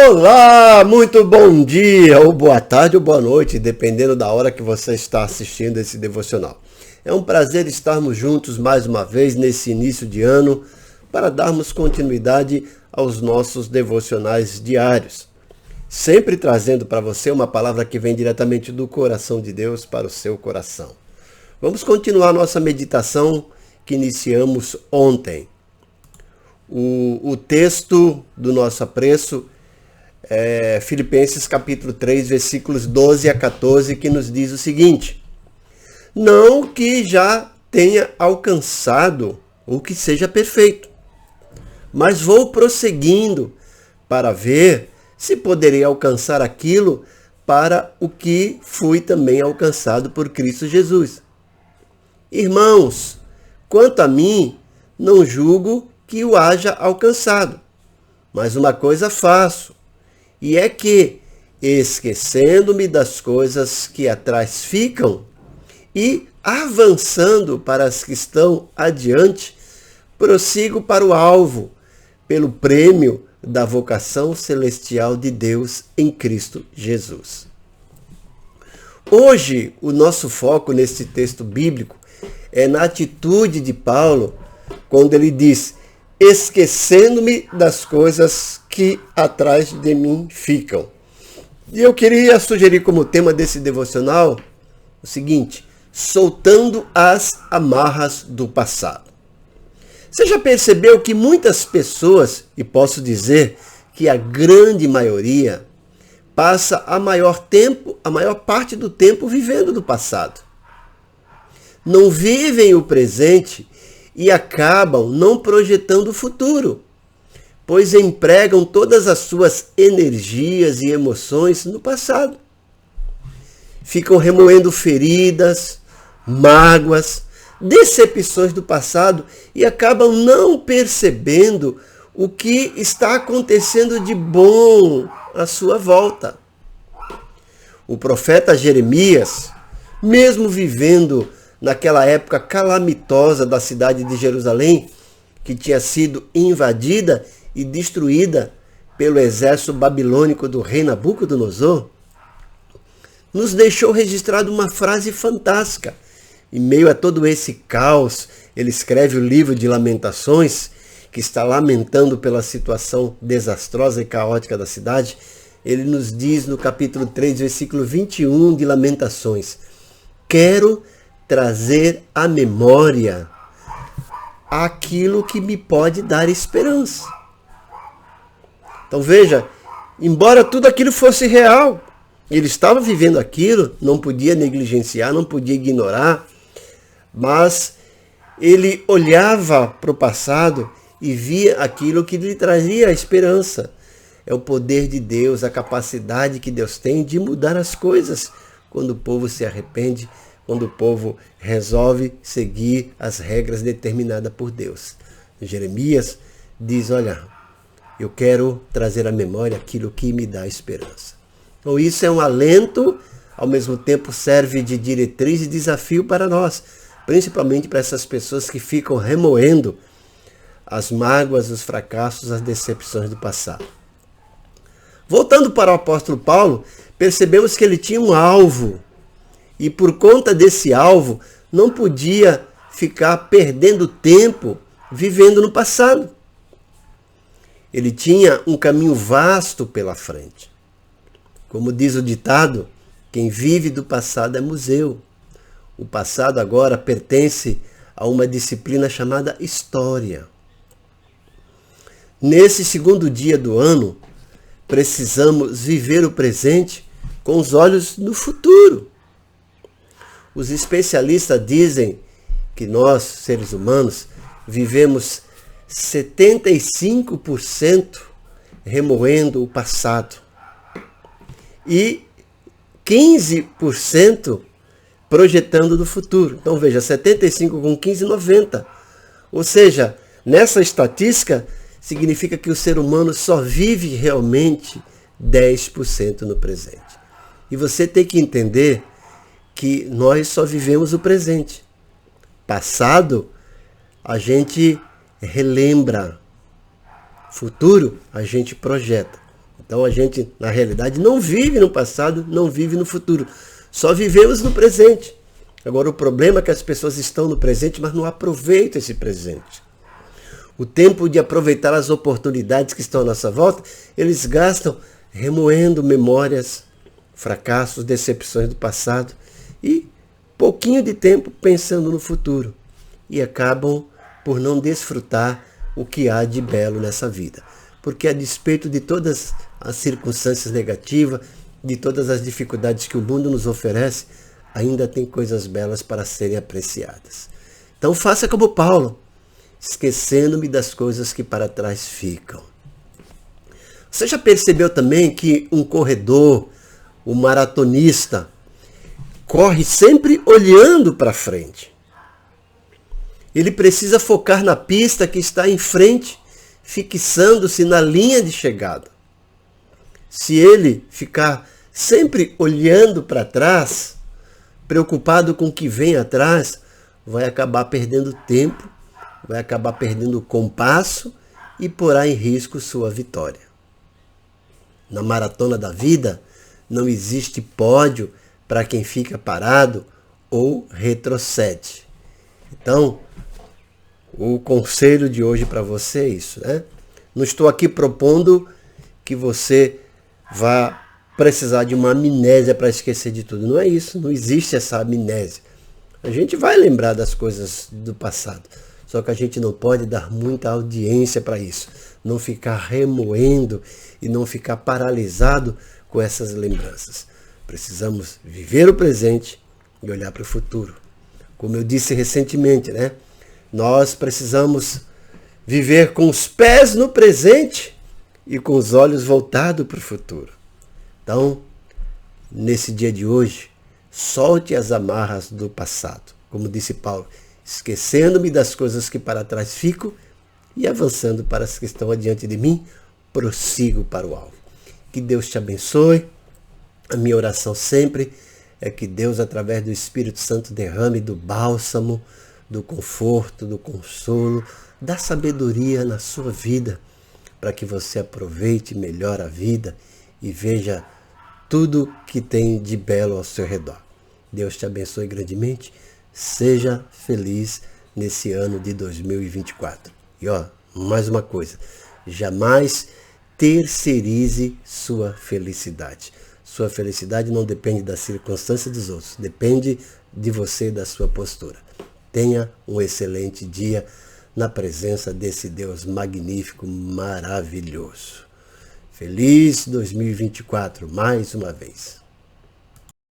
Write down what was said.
Olá, muito bom dia, ou boa tarde ou boa noite, dependendo da hora que você está assistindo esse devocional. É um prazer estarmos juntos mais uma vez nesse início de ano para darmos continuidade aos nossos devocionais diários. Sempre trazendo para você uma palavra que vem diretamente do coração de Deus para o seu coração. Vamos continuar nossa meditação que iniciamos ontem. O texto do nosso apreço é Filipenses capítulo 3, versículos 12 a 14, que nos diz o seguinte: não que já tenha alcançado ou que seja perfeito, mas vou prosseguindo para ver se poderei alcançar aquilo para o que fui também alcançado por Cristo Jesus. Irmãos, quanto a mim, não julgo que o haja alcançado, mas uma coisa faço, e é que, esquecendo-me das coisas que atrás ficam e avançando para as que estão adiante, prossigo para o alvo, pelo prêmio da vocação celestial de Deus em Cristo Jesus. Hoje, o nosso foco nesse texto bíblico é na atitude de Paulo, quando ele diz: esquecendo-me das coisas que atrás de mim ficam. E eu queria sugerir como tema desse devocional o seguinte: soltando as amarras do passado. Você já percebeu que muitas pessoas, e posso dizer que a grande maioria, passa a maior parte do tempo vivendo do passado. Não vivem o presente e acabam não projetando o futuro, pois empregam todas as suas energias e emoções no passado. Ficam remoendo feridas, mágoas, decepções do passado e acabam não percebendo o que está acontecendo de bom à sua volta. O profeta Jeremias, mesmo vivendo naquela época calamitosa da cidade de Jerusalém, que tinha sido invadida e destruída pelo exército babilônico do rei Nabucodonosor, nos deixou registrado uma frase fantástica. Em meio a todo esse caos, ele escreve o livro de Lamentações, que está lamentando pela situação desastrosa e caótica da cidade. Ele nos diz no capítulo 3, versículo 21 de Lamentações: quero trazer à memória aquilo que me pode dar esperança. Então veja, embora tudo aquilo fosse real, ele estava vivendo aquilo, não podia negligenciar, não podia ignorar, mas ele olhava para o passado e via aquilo que lhe trazia a esperança. É o poder de Deus, a capacidade que Deus tem de mudar as coisas quando o povo se arrepende, quando o povo resolve seguir as regras determinadas por Deus. Jeremias diz: olha, eu quero trazer à memória aquilo que me dá esperança. Então isso é um alento, ao mesmo tempo serve de diretriz e desafio para nós, principalmente para essas pessoas que ficam remoendo as mágoas, os fracassos, as decepções do passado. Voltando para o apóstolo Paulo, percebemos que ele tinha um alvo. E por conta desse alvo, não podia ficar perdendo tempo vivendo no passado. Ele tinha um caminho vasto pela frente. Como diz o ditado, quem vive do passado é museu. O passado agora pertence a uma disciplina chamada História. Nesse segundo dia do ano, precisamos viver o presente com os olhos no futuro. Os especialistas dizem que nós, seres humanos, vivemos 75% remoendo o passado e 15% projetando do futuro. Então veja, 75 com 15, 90. Ou seja, nessa estatística, significa que o ser humano só vive realmente 10% no presente. E você tem que entender que nós só vivemos o presente. Passado, a gente relembra. Futuro, a gente projeta. Então a gente, na realidade, não vive no passado, não vive no futuro. Só vivemos no presente. Agora o problema é que as pessoas estão no presente, mas não aproveitam esse presente. O tempo de aproveitar as oportunidades que estão à nossa volta, eles gastam remoendo memórias, fracassos, decepções do passado e pouquinho de tempo pensando no futuro. E acabam por não desfrutar o que há de belo nessa vida. Porque a despeito de todas as circunstâncias negativas, de todas as dificuldades que o mundo nos oferece, ainda tem coisas belas para serem apreciadas. Então faça como Paulo, esquecendo-me das coisas que para trás ficam. Você já percebeu também que um corredor, um maratonista, corre sempre olhando para frente? Ele precisa focar na pista que está em frente, fixando-se na linha de chegada. Se ele ficar sempre olhando para trás, preocupado com o que vem atrás, vai acabar perdendo tempo, vai acabar perdendo o compasso e porá em risco sua vitória. Na maratona da vida, não existe pódio para quem fica parado ou retrocede. Então, o conselho de hoje para você é isso, né? Não estou aqui propondo que você vá precisar de uma amnésia para esquecer de tudo. Não é isso, não existe essa amnésia. A gente vai lembrar das coisas do passado, só que a gente não pode dar muita audiência para isso. Não ficar remoendo e não ficar paralisado com essas lembranças. Precisamos viver o presente e olhar para o futuro. Como eu disse recentemente, né? Nós precisamos viver com os pés no presente e com os olhos voltados para o futuro. Então, nesse dia de hoje, solte as amarras do passado. Como disse Paulo, esquecendo-me das coisas que para trás fico e avançando para as que estão adiante de mim, prossigo para o alvo. Que Deus te abençoe. A minha oração sempre é que Deus, através do Espírito Santo, derrame do bálsamo, do conforto, do consolo, da sabedoria na sua vida, para que você aproveite melhor a vida e veja tudo que tem de belo ao seu redor. Deus te abençoe grandemente. Seja feliz nesse ano de 2024. E mais uma coisa, jamais terceirize sua felicidade. Sua felicidade não depende da circunstância dos outros, depende de você e da sua postura. Tenha um excelente dia na presença desse Deus magnífico, maravilhoso. Feliz 2024, mais uma vez.